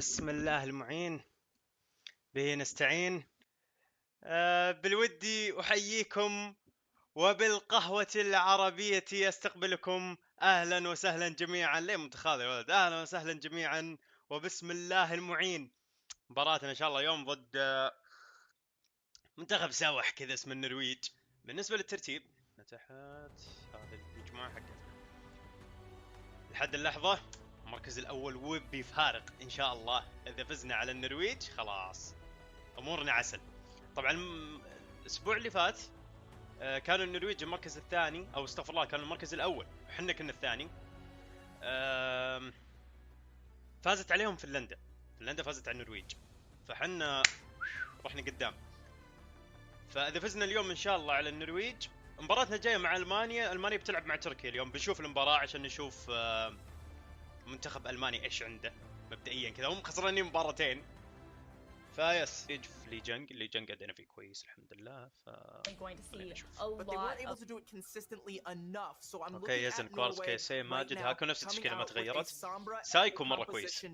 بسم الله المعين به نستعين. بالودي أحييكم وبالقهوة العربية أستقبلكم. أهلا وسهلا جميعا. ليه متخاذل ولد؟ أهلا وسهلا جميعا وبسم الله المعين. مباراتنا إن شاء الله يوم ضد منتخب ساوح كذا اسمه النرويج. بالنسبة للترتيب تحت هذه المجموعة حقتنا لحد اللحظة المركز الأول وبفارق إن شاء الله. إذا فزنا على النرويج خلاص أمورنا عسل. طبعا الأسبوع اللي فات كانوا النرويج المركز الثاني، أو استغفر الله كانوا المركز الأول وحنا كنا الثاني. فازت عليهم فنلندا فازت على النرويج، فحنا رحنا قدام. فإذا فزنا اليوم إن شاء الله على النرويج مباراتنا الجاية مع ألمانيا بتلعب مع تركيا اليوم. بنشوف المباراة عشان نشوف منتخب ألمانيا إيش عنده مبدئيا كذا. هم خسرانين مباراتين فيس يجف لي جنج أدينا فيه كويس الحمد لله. اوكي يزن كوارز كيسي ماجد هاكو نفس التشكيلة ما تغيرت. سايكو مرة كويس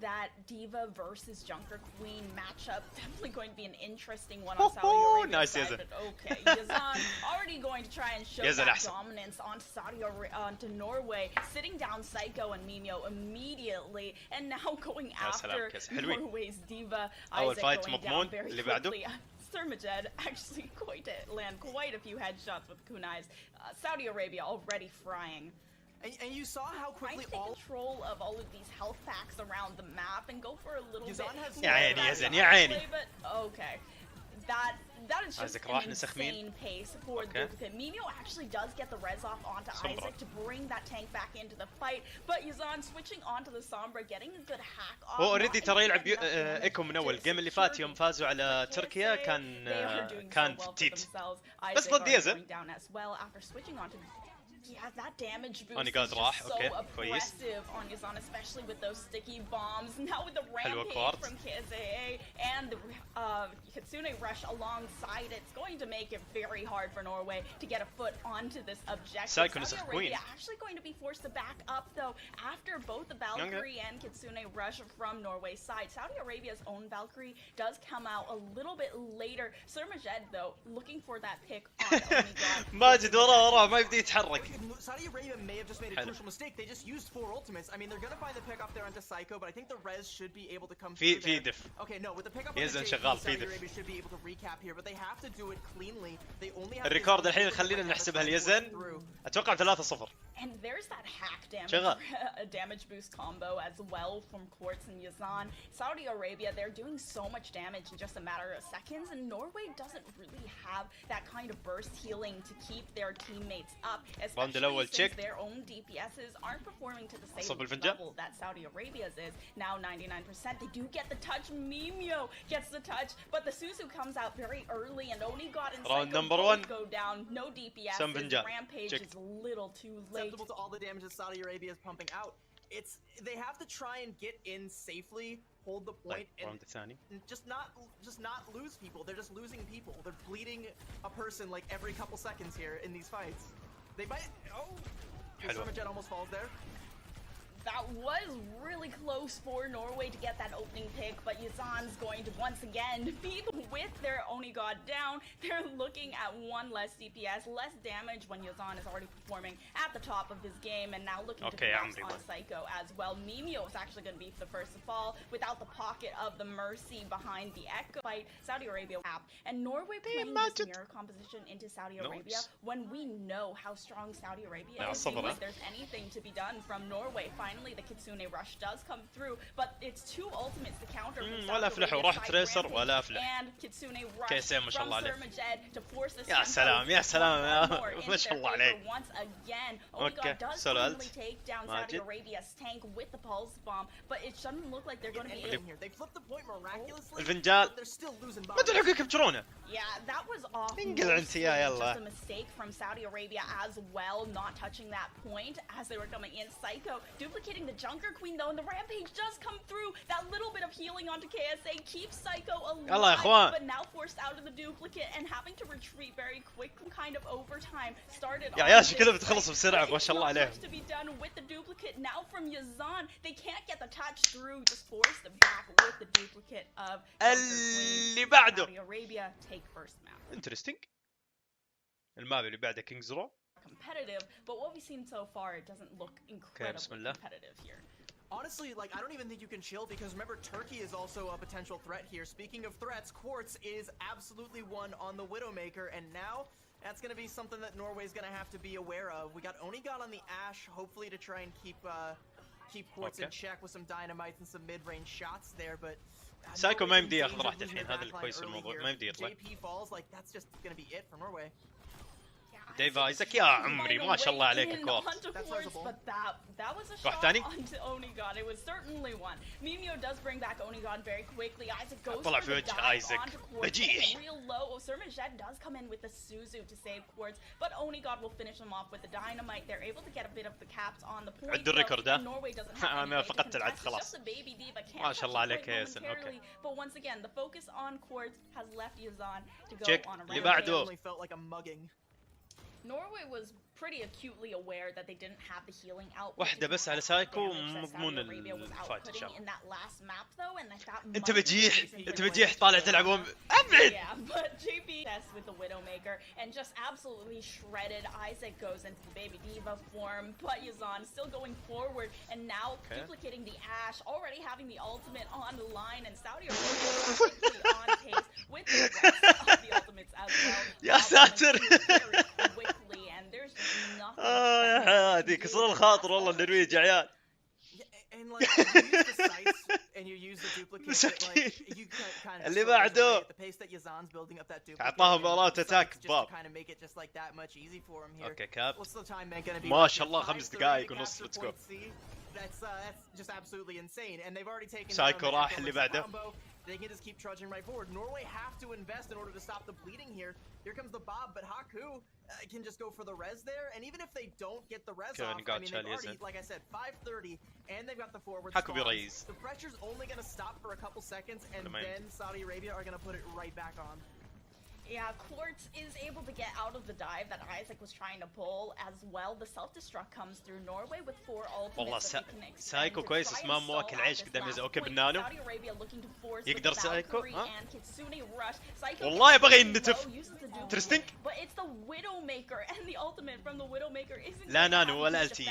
That Diva versus Junker Queen matchup definitely going to be an interesting one on Saudi Arabia side, but okay, Yazan already going to try and show that dominance onto Norway, sitting down Psycho and Mimio immediately, and now going after Norway's Diva. أول فايت مضمون. اللي بعده Sermajed actually going to land quite a few headshots with kunais. Saudi Arabia already frying. And you saw how quickly all control of all of these health packs around the map and go for a little bit. يا عيني but okay, that is just an insane pace for the Mimio actually does get the res off onto Isaac to bring that tank back into the fight, but Yazan switching onto the Sombra getting a good hack off. هو اوريدي ترى يلعب ايكو من اول الجيم اللي فات يوم فازوا على تركيا كان تيت بس ضد يزن. Yeah, that damage boost is just so aggressive on Yazan, especially with those sticky bombs. Now with the rampage from KSAA and the Kitsune rush alongside, it's going to make it very hard for Norway to get a foot onto this objective. Saudi Arabia actually going to be forced to back up though after both the Valkyrie and Kitsune rush from Norway's side. Saudi Arabia's own Valkyrie does come out a little bit later. Sermajed though looking for that pick on Onigod. ماجد وراه ما يبدي يتحرك. Saudi Arabia may have just made a crucial mistake. They just used 4 ultimates. I mean, they're gonna find the pick up there onto Psycho, but I think the res should be able to come through there. Okay, no, with the pick up on the Saudi Arabia should be able to recap here, but they have to do it cleanly. They only have الريكورد الحين خلينا نحسبها اليزن. أتوقع 3-0. And there's that hack damage boost combo as well from Quartz and Yazan. Saudi Arabia, they're doing so much damage in just a matter of seconds, and Norway doesn't really have that kind of burst healing to keep their teammates up, especially since their own DPSs aren't performing to the same level that Saudi Arabia's is. Now 99%, they do get the touch. Mimio gets the touch, but the Suzu comes out very early, and only got inside go down. No DPS. Rampage is a little too late. To all the damage that Saudi Arabia is pumping out. They have to try and get in safely, hold the point, and just not lose people. They're just losing people. They're bleeding a person like every couple seconds here in these fights. They might. Oh, Sermajed almost falls there. That was really close for Norway to get that opening pick, but Yazan's going to once again be with their Onigod down. They're looking at 1 less DPS, less damage when Yazan is already performing at the top of his game, and now looking to collapse on Psycho as well. Mimio is actually going to be the first to fall without the pocket of the Mercy behind the Echo fight. Saudi Arabia app and Norway playing this mirror composition into Saudi Arabia when we know how strong Saudi Arabia is. If there's anything to be done from Norway, finally the Kitsune rush does come through, but it's 2 ultimates to counter ولا أفلحوا راح تريسر ولا أفلح. and Kitsune rush كيسي ما شاء الله عليه. to force this يا سلام ما شاء الله عليه. once again Onigod does finally take down Saudi Arabia's tank with the pulse bomb, but it shouldn't look like they're going to be in here. They flipped the point miraculously. الفنجال. They're still losing. ما تلحقوا يكبترونه. Yeah, that was off. انت يا يلا. Just a mistake from Saudi Arabia as well, not touching that point as they were coming in. Psycho duplicating the the Junker Queen though, and the Rampage does come through. That little bit of healing onto KSA keeps Psycho alive, but now forced out of the duplicate and having to retreat very quick. Kind of overtime started. يا شكلها بتخلص بسرعة ما شاء الله عليهم. To be done with the duplicate now from Yazan. They can't get the touch through. Just force them back with the duplicate of اللي بعده. Saudi Arabia take first map. Interesting. الماب اللي بعده King's Row. Competitive, but what we've seen so far, it doesn't look incredibly competitive here. Honestly, like, I don't even think you can chill because remember, Turkey is also a potential threat here. Speaking of threats, Quartz is absolutely one on the Widowmaker, and now that's going to be something that Norway's going to have to be aware of. We got Onigod on the Ashe, hopefully to try and keep Quartz in check with some dynamites and some mid-range shots there, but سايكو ما يمدي ياخذ راحته الحين، هذا الكويس الموضوع، ما يمدي يطلع. JP falls, like, that's just going to be it for Norway. ديف ايزاك يا عمري ما شاء الله عليك كوارتز. That was a shot onto Onigod. It was certainly one. Mimio does bring back Onigod very quickly. Isaac goes طلع في وجه ايزاك بجيح. Real low. Sermajet does come in with the Suzu to save Quartz, but Onigod will finish them off with the dynamite. They're able to get a bit of the caps on the point. عد الريكورد ها. Norway doesn't have انا فقدت العد خلاص. ما شاء الله عليك يا ياسن. اوكي. But once again, the focus on Quartz has left Yazan to go on a اللي بعده. Norway was pretty acutely aware that they didn't have the healing out. واحدة بس على سايكو مضمون الفايت ان شاء الله. انت بجيح طالع تلعبون ابعد. Yeah, but JP with the Widowmaker and just absolutely shredded. Isaac goes into the Baby Diva form, but Yazan still going forward and now duplicating the Ashe, already having the ultimate on the line, and Saudi Arabia is quickly on pace with the rest of the ultimates as well. يا ساتر. And there's nothing. يا حياتي كسر الخاطر والله النرويج يا عيال. And like you use the sites and you use the duplicates, like you kind of اللي بعده. the pace that Yazan's building up that duplicate. اعطاهم مباراة اتاك باب. kind of make it just like that much easy for him here. اوكي كاب. What's the time man gonna be? ما شاء الله 5 دقائق ونص. Let's go. That's just absolutely insane, and they've already taken. سايكو راح اللي بعده. They can just keep trudging right forward. Norway have to invest in order to stop the bleeding here. Here comes the Bob, but Haku can just go for the res there. And even if they don't get the res off, I mean, they've already, like I said, 5:30, and they've got the forward spawns. The pressure's only going to stop for a couple seconds, and then Saudi Arabia are going to put it right back on. Yeah, Quartz is able to get out of the dive that Isaac was trying to pull as well. The self-destruct comes through Norway with 4 ultimates. والله سايكو كويس اسمه مواكل عيش قدام يزا. اوكي بالنانو يقدر سايكو ها والله يبغى ينتف. Interesting. But it's the Widowmaker and the ultimate from the Widowmaker isn't لا نانو ولا التي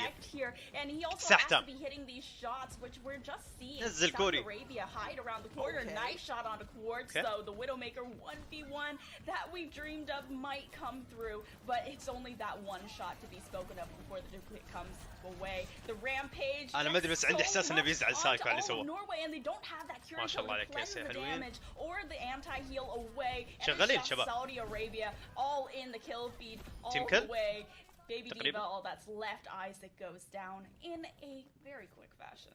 and he also has to be hitting these shots which we're just seeing. نزل كوري. Saudi Arabia hide around the corner. Nice shot onto Quartz. So the Widowmaker 1v1 that we dreamed of might come through, but it's only that one shot to be spoken of before the duplicate comes away. The Rampage. أنا ما أدري بس عندي إحساس إنه بيزعل سايكو على اللي سواه. Norway and they don't have that cure ما شاء الله عليك يا the damage or the anti-heal away. شغالين شباب. Saudi Arabia all in the kill feed all the way. Baby Diva, all that's left. Isaac goes down in a very quick fashion.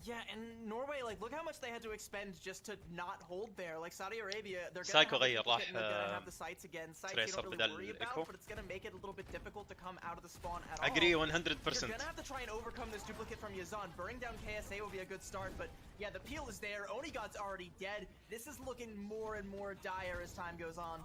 Yeah, and Norway, like, look how much they had to expend just to not hold there. Like Saudi Arabia, they're gonna have the sights again. Sights you don't really worry about, but it's gonna make it a little bit difficult to come out of the spawn at all. Agree 100%. You're gonna have to try and overcome this duplicate from Yazan. Burning down KSA will be a good start, but yeah, the peel is there. Onigod's already dead. This is looking more and more dire as time goes on.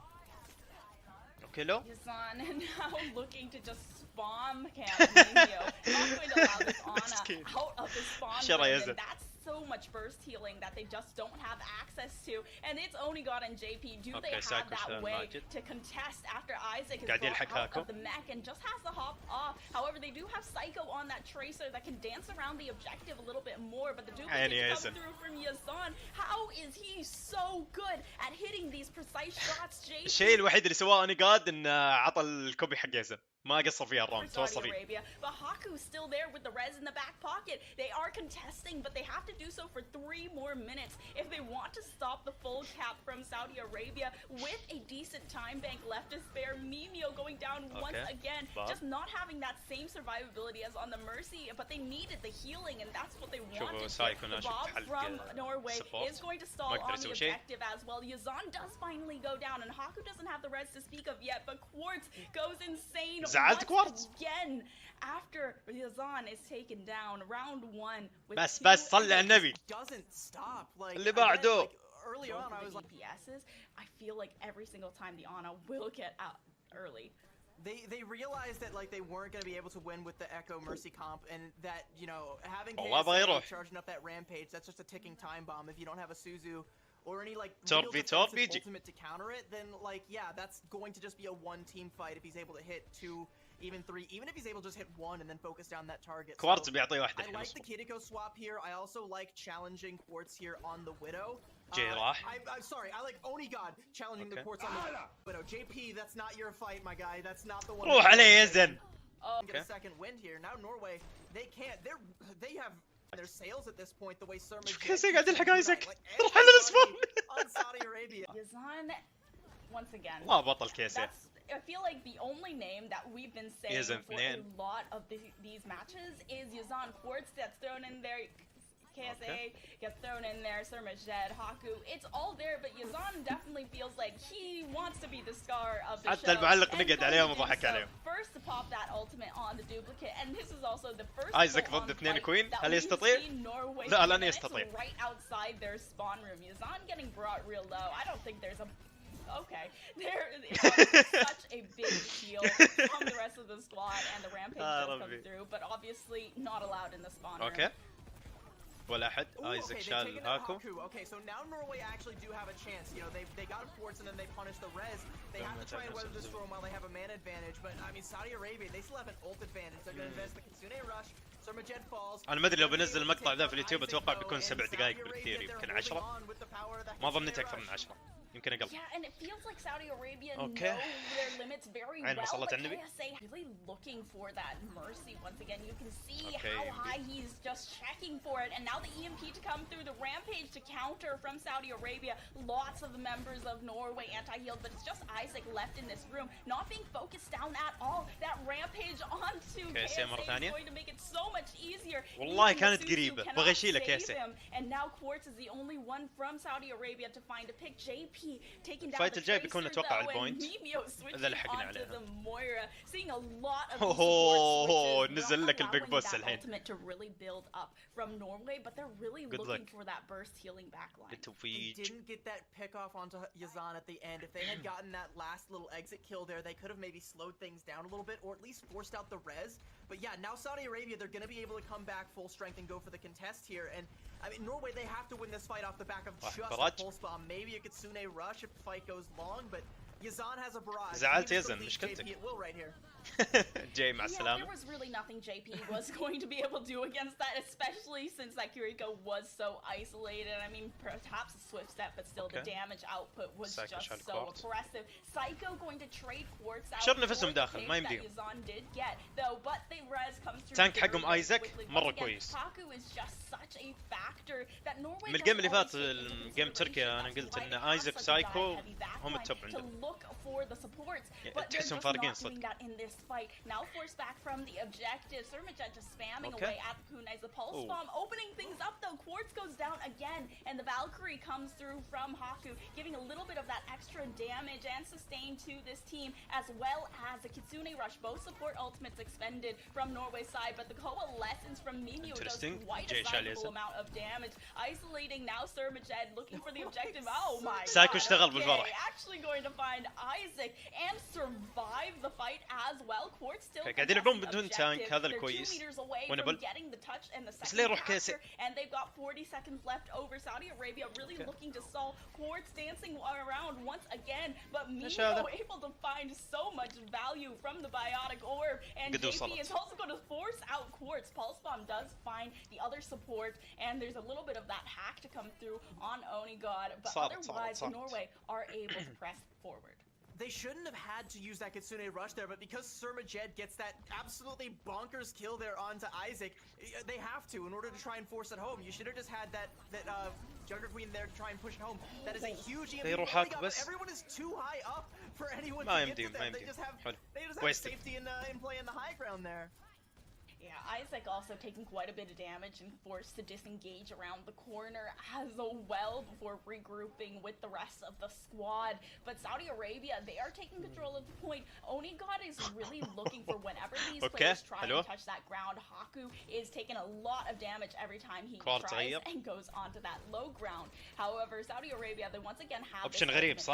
Okay, low. Yazan now looking to just spawn Camino. Not going to allow this Ana out of the spawn. And that's so much burst healing that they just don't have access to. And it's Onigod and JP. Do they have that way to contest after Isaac is brought out of the mech and just has to hop off? However, they do have Psycho on that tracer that can dance around the objective a little bit more, but the duplicates come through from Yazan. How is he so good at hitting these precise shots, JP? الشيء الوحيد اللي سواه أونيغاد إن عطى الكوبي حق يزن. ما قصر فيها الراوند توصل فيه. But Haku's still there with the res in the back pocket. They are contesting, but they have to do so for 3 3 more minutes if they want to stop the full cap from Saudi Arabia with a decent time bank left to spare. Mimio going down once again, just not having that same survivability as on the Mercy, but they needed the healing, and that's what they wanted. The Bob from Norway is going to stall on the objective as well. Yazan does finally go down, and Haku doesn't have the res to speak of yet, but Quartz goes insane once again after Yazan is taken down. Round 1 with بس صلي على النبي. Doesn't stop. Like اللي بعده. Early on, I was like, DPSs. I feel like every single time the Ana will get out early. They realized that like they weren't going to be able to win with the Echo Mercy comp, and that, you know, having charging up that rampage, that's just a ticking time bomb. If you don't have a Suzu or any like real ultimate to counter it, then like yeah, that's going to just be a one-team fight if he's able to hit 2, even 3, even if he's able to just hit 1 and then focus down that target. Quartz بيعطي واحدة. I like the Kiriko swap here. I also like challenging Quartz here on the Widow. I'm sorry, I like Onigod challenging the Quartz on the Widow. JP, that's not your fight, my guy. That's not the one. روح عليه يا زين. Get a second wind here. Now Norway, they can't. They have their sails at this point. The way Surma قاعد يلحق ايزك. روح على الاسفل. On Saudi Arabia. Yazan, once again. ما بطل كيسة. I feel like the only name that we've been saying for a lot of these matches is Yazan. Quartz that's thrown in there. KSA gets thrown in there, Surmajed, Haku, it's all there, but Yazan definitely feels like he wants to be the star of the حتى المعلق نقد عليهم وضحك عليهم. First to pop that ultimate on the duplicate, and this is also the first ايزك ضد 2 كوين، هل يستطيع؟ لا لن يستطيع. Right outside their spawn room. Yazan getting brought real low. I don't think there's a okay, there is such a big shield from the rest of the squad, and the rampage does come through, but obviously not allowed in the spawn room. ولا أحد. ايزك شال هاكو. Okay, so now Norway actually do have a chance. You know, they got Quartz and then they punish the res. They have to try and weather the storm while they have a man advantage, but I mean Saudi Arabia, they still have an ult advantage. They're going to invest the Kitsune rush. Surmajed falls. أنا ما أدري لو بنزل المقطع ذا في اليوتيوب أتوقع بيكون 7 دقائق بالكثير، يمكن 10. ما ظنيت أكثر من 10. يمكن أقل. Yeah, and it feels like Saudi Arabia know their limits very well, but KSA really looking for that mercy once again. You can see how high he's just checking for it, and now the EMP to come through, the rampage to counter from Saudi Arabia. Lots of the members of Norway anti-healed, but it's just Isaac left in this room, not being focused down at all. That rampage onto KSA is going to make it so much easier. والله كانت قريبة. بغى يشيله KSA. And now Quartz is the only one from Saudi Arabia to find a pick. JP taking down الفايت الجاي بيكون اتوقع البوينت اذا لحقنا عليها. اوه نزل لك البيج بوس الحين. Good luck. They didn't get that pick off onto Yazan at the end. If they had gotten that last little exit kill there, they could have maybe slowed things down a little bit, or at least forced out the res. But yeah, now Saudi Arabia, they're going to be able to come back full strength and go for the contest here. And I mean, Norway, they have to win this fight off the back of just a pulse bomb. Maybe a Kitsune rush if the fight goes long, but Yazan has a barrage. زعلت يزن مشكلتك. جاي مع السلامة. There was really nothing JP was going to be able to do against that, especially since that Kiriko was so isolated. I mean, perhaps a swift step, but still the damage output was just so oppressive. Psycho going to trade Quartz out. شر نفسهم داخل ما يمديهم. Yazan did get though, but the res comes through. تانك حقهم ايزك مرة كويس. Haku is just such a factor that Norway. من الجيم اللي فات الجيم تركيا أنا قلت إن ايزك سايكو هم التوب عندهم. تحسهم فارقين صدق. Fight now forced back from the objective. Surmajed just spamming away at the kunais. The pulse bomb opening things up though. Quartz goes down again, and the Valkyrie comes through from Haku, giving a little bit of that extra damage and sustain to this team, as well as the Kitsune rush. Both support ultimates expended from Norway's side, but the coalescence from Mimio does quite a sizable amount of damage. Isolating now Surmajed, looking for the objective. Oh my god. Actually going to find Isaac and survive the fight as well. Quartz still قاعدين يلعبون بدون تانك هذا الكويس. Winnable. بس ليه يروح كيسة؟ And they've got 40 seconds left over. Saudi Arabia really looking to solve. Quartz dancing around once again, but Mimio able to find so much value from the biotic orb, and JP is also going to force out Quartz. Pulse bomb does find the other support, and there's a little bit of that hack to come through on Onigod, but otherwise Norway are able to press forward. They shouldn't have had to use that Kitsune rush there, but because Surmajed gets that absolutely bonkers kill there onto Isaac, they have to in order to try and force it home. You should have just had that Jungle Queen there to try and push it home. That is a huge EMP. Everyone is too high up for anyone to get to them. They just have safety in play in the high ground there. Yeah, Isaac also taking quite a bit of damage and forced to disengage around the corner as well before regrouping with the rest of the squad. But Saudi Arabia, they are taking control of the point. Onigod is really looking for whenever these players try to touch that ground. Haku is taking a lot of damage every time he tries and goes onto that low ground. However, Saudi Arabia, they once again have this advantage.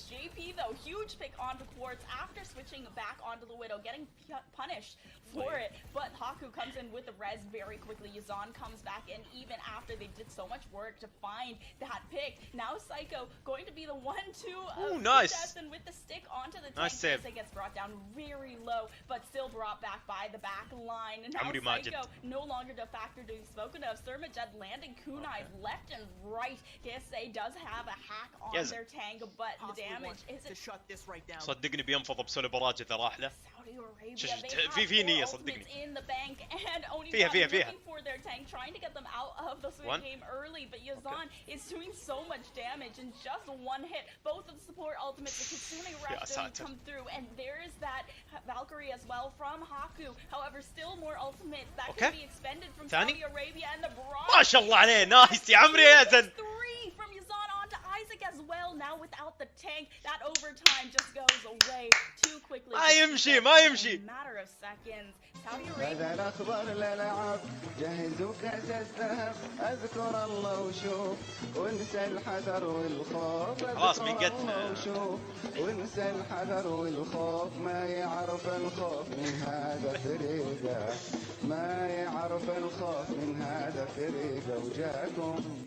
JP, though, huge pick onto Quartz after switching back onto the Widow, getting punished for it. But Haku comes in with the res very quickly. Yazan comes back in even after they did so much work to find that pick. Now Psycho going to be the 1-2 of Destin with the stick onto the tank. It gets brought down very low, but still brought back by the back line. And now Psycho no longer the factor to be spoken of. Surmajed landing kunais left and right. DSA does have a hack on their tank, but the damage isn't. To shut this right down. صدقني بينفض بسولو براج إذا راح له. في نية صدقني. In the bank and Onigod looking for their tank, trying to get them out of the swing game early, but Yazan is doing so much damage in just one hit. Both of the support ultimates, the Kitsune rush doesn't come through, and there's that Valkyrie as well from Haku. However, still more ultimates that can be expended from Saudi Arabia, and the Barrage. ما شاء الله عليه نايس يا عمري يا زن. 3 from Yazan onto Isaac as well. Now without the tank, that overtime just goes away too quickly. ما يمشي. Matter of seconds. هذا الأخبار الألعاب جهزوا كأس الذهب أذكر الله وشوف وانسى الحذر والخوف خلاص من قدنا وانسى الحذر والخوف ما يعرف الخوف من هذا فريقه ما يعرف الخوف من هذا فريقه وجاكم